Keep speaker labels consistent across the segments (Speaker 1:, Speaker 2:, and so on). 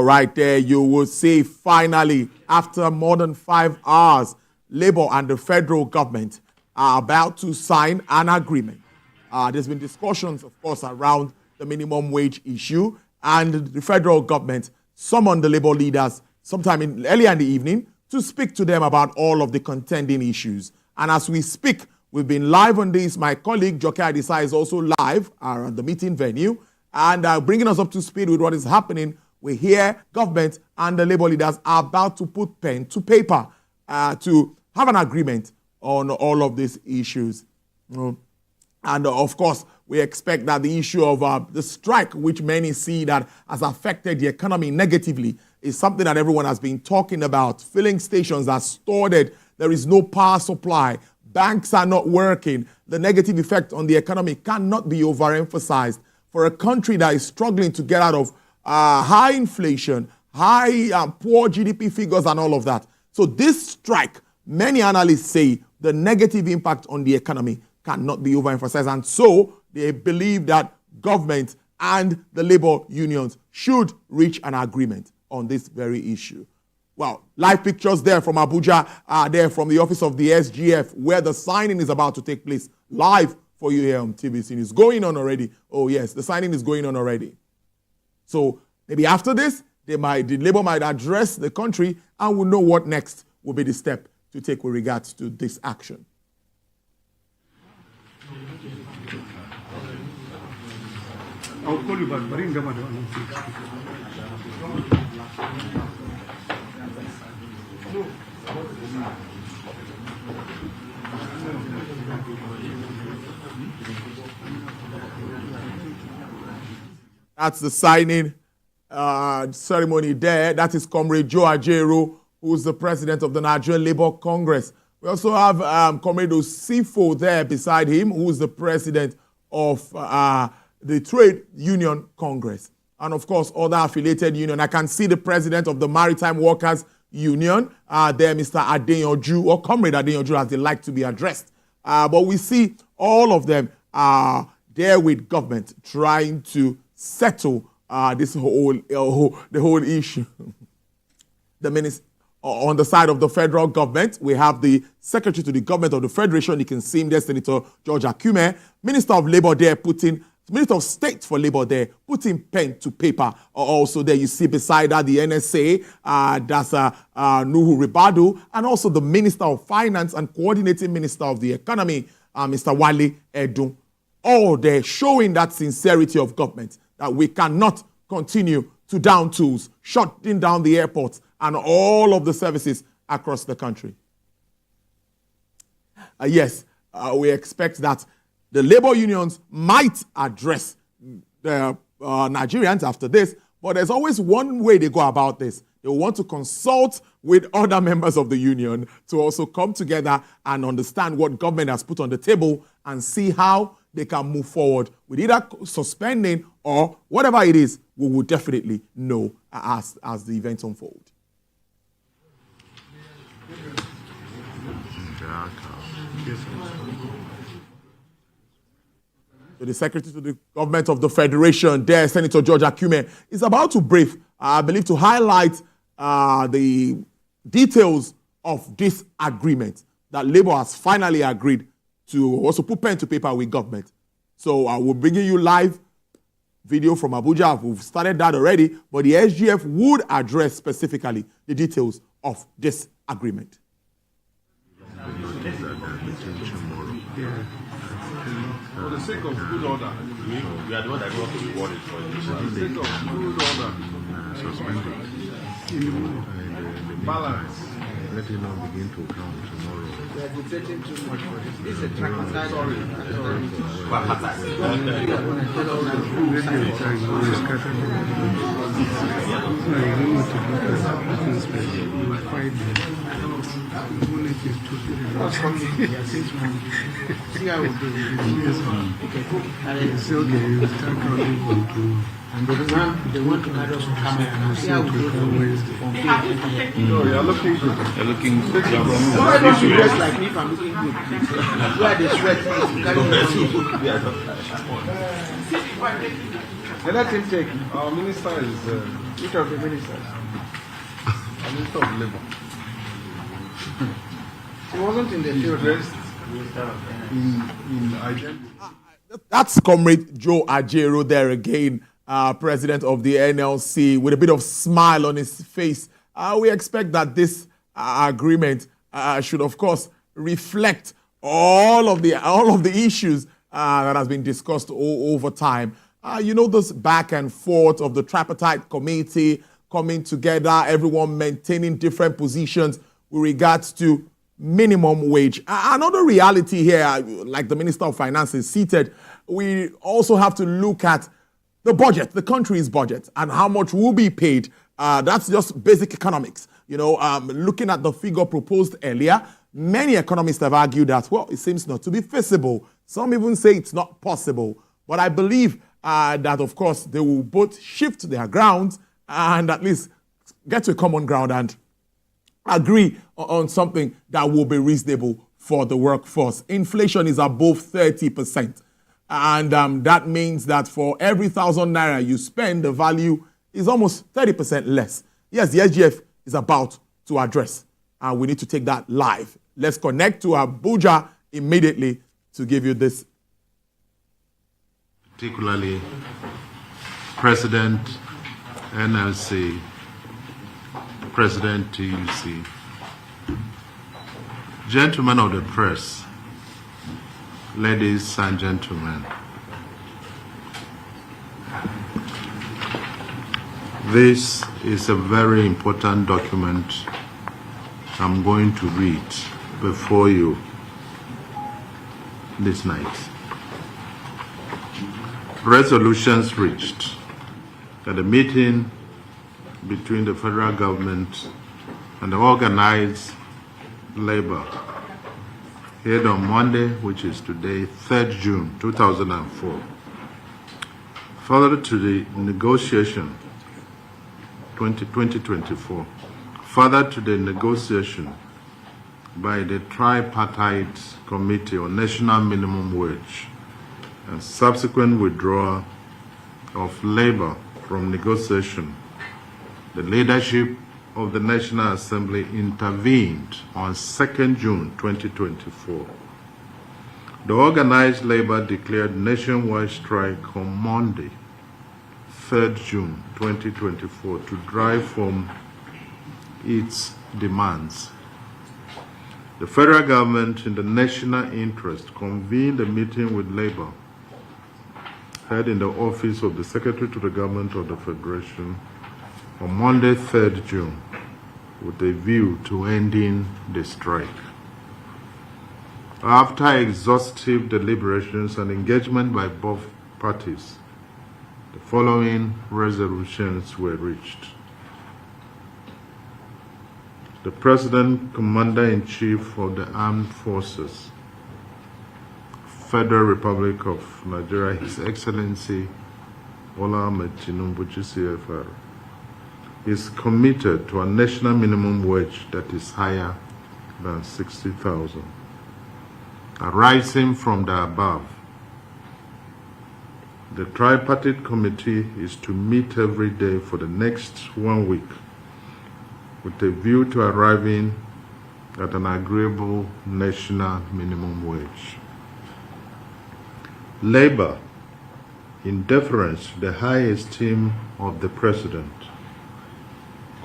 Speaker 1: right there, you will see finally, after more than 5 hours, Labour and the federal government are about to sign an agreement. There's been discussions, of course, around the minimum wage issue, and the federal government summoned the Labour leaders sometime earlier in the evening to speak to them about all of the contending issues. And as we speak, we've been live on this. My colleague, Joke Adisa, is also live at the meeting venue and bringing us up to speed with what is happening. We hear government and the Labour leaders are about to put pen to paper to have an agreement on all of these issues. And of course, we expect that the issue of the strike, which many see that has affected the economy negatively, is something that everyone has been talking about. Filling stations are stored. There is no power supply. Banks are not working. The negative effect on the economy cannot be overemphasized. For a country that is struggling to get out of high inflation, poor GDP figures and all of that. So this strike, many analysts say the negative impact on the economy cannot be overemphasized. And so they believe that government and the labor unions should reach an agreement on this very issue. Well, live pictures there from Abuja, there from the office of the SGF, where the signing is about to take place. Live for you here on TVC News. Going on already. Oh yes, the signing is going on already. So maybe after this, the Labour might address the country and we'll know what next will be the step to take with regards to this action.
Speaker 2: I'll call you back.
Speaker 1: That's the signing ceremony there. That is Comrade Joe Ajero, who's the president of the Nigerian Labour Congress. We also have Comrade Osifo there beside him, who's the president of the Trade Union Congress. And of course, other affiliated union. I can see the president of the Maritime Workers Union there, Mr. Adeyanju, or Comrade Adeyanju, as they like to be addressed. But we see all of them there with government trying to settle this the whole issue. The minister on the side of the federal government, we have the secretary to the government of the federation. You can see him there, Senator George Agrement. Minister of Labour there Minister of State for Labour there putting pen to paper. Also there you see beside that the NSA, that's Nuhu Ribadu, and also the Minister of Finance and Coordinating Minister of the Economy, Mr. Wale Edun. All there showing that sincerity of government, that we cannot continue to down tools, shutting down the airports and all of the services across the country. Yes, we expect that the labor unions might address the Nigerians after this, but there's always one way they go about this. They want to consult with other members of the union to also come together and understand what government has put on the table and see how they can move forward with either suspending or whatever it is. We will definitely know as the events unfold. So the Secretary to the Government of the Federation, there, Senator George Agrement, is about to brief, I believe, to highlight the details of this agreement that Labour has finally agreed to also put pen to paper with government. So we're bringing you live video from Abuja. We've started that already, but the SGF would address specifically the details of this agreement.
Speaker 2: For the sake of good order, we are the one that go to reward it for you. For the sake of good order, suspended. Balance.
Speaker 3: Let it not begin to count tomorrow.
Speaker 4: We are debating too much for this. This is a tripartite.
Speaker 2: Sorry.
Speaker 4: See how we do
Speaker 3: It's okay, you start counting from 2.
Speaker 4: and they want to carry us to camera. See how we do
Speaker 2: No, you're looking good.
Speaker 5: You're looking good.
Speaker 4: Why don't you dress like me if I'm looking good? Where the sweat is, carry me. Let him take.
Speaker 2: Our minister is
Speaker 4: Which of the ministers?
Speaker 2: our Minister of Labour.
Speaker 4: He wasn't in the field.
Speaker 2: Dressed in identity.
Speaker 1: That's Comrade Joe Ajero there again, president of the NLC, with a bit of smile on his face. We expect that this agreement should, of course, reflect all of the issues that has been discussed over time. You know, this back and forth of the tripartite committee coming together, everyone maintaining different positions with regards to minimum wage. Another reality here, like the Minister of Finance is seated, we also have to look at the budget, the country's budget, and how much will be paid. That's just basic economics. You know, looking at the figure proposed earlier, many economists have argued that, well, it seems not to be feasible. Some even say it's not possible. But I believe that, of course, they will both shift their grounds and at least get to a common ground and agree on something that will be reasonable for the workforce. Inflation is above 30%. And that means that for every 1,000 naira you spend, the value is almost 30% less. Yes, the SGF is about to address, and we need to take that live. Let's connect to Abuja immediately to give you this.
Speaker 3: Particularly President NLC, President TVC, gentlemen of the press, ladies and gentlemen, this is a very important document I'm going to read before you this night. Resolutions reached at a meeting between the federal government and the organized labor held on Monday, which is today, 3rd June 2004. Further to the negotiation, 2024, further to the negotiation by the tripartite committee on national minimum wage and subsequent withdrawal of labor from negotiation, the leadership of the National Assembly intervened on 2nd June 2024. The organized labor declared nationwide strike on Monday, 3rd June 2024, to drive home its demands. The federal government, in the national interest, convened a meeting with labor held in the office of the Secretary to the Government of the Federation on Monday, 3rd June, with a view to ending the strike. After exhaustive deliberations and engagement by both parties, the following resolutions were reached. The President, Commander-in-Chief of the Armed Forces, Federal Republic of Nigeria, His Excellency Bola Ahmed Tinubu, CFR, is committed to a national minimum wage that is higher than 60,000. Arising from the above, the tripartite committee is to meet every day for the next 1 week with a view to arriving at an agreeable national minimum wage. Labor, in deference to the high esteem of the President,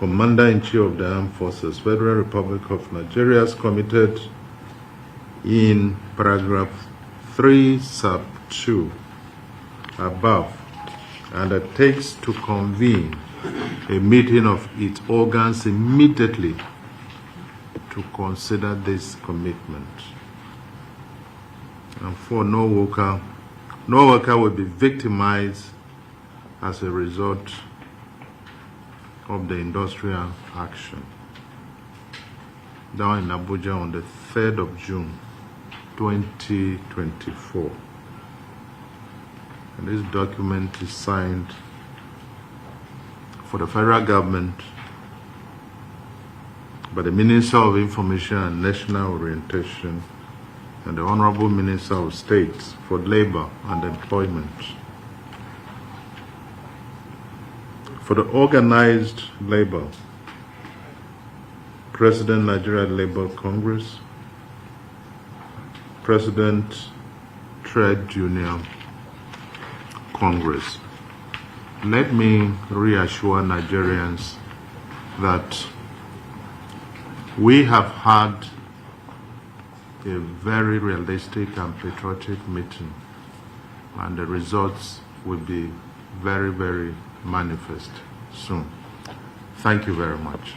Speaker 3: Commander-in-Chief of the Armed Forces, Federal Republic of Nigeria, is committed in paragraph 3 sub 2 above, and undertakes to convene a meeting of its organs immediately to consider this commitment. And for no worker will be victimized as a result of the industrial action. Down in Abuja on the 3rd of June 2024. And this document is signed for the federal government by the Minister of Information and National Orientation and the Honorable Minister of State for Labor and Employment. For the organized labor, President Nigeria Labour Congress, President Trade Union Congress. Let me reassure Nigerians that we have had a very realistic and patriotic meeting, and the results will be very, very manifest soon. Thank you very much.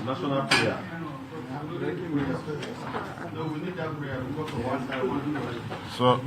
Speaker 2: National prayer. No, we need that prayer because of one time.
Speaker 3: So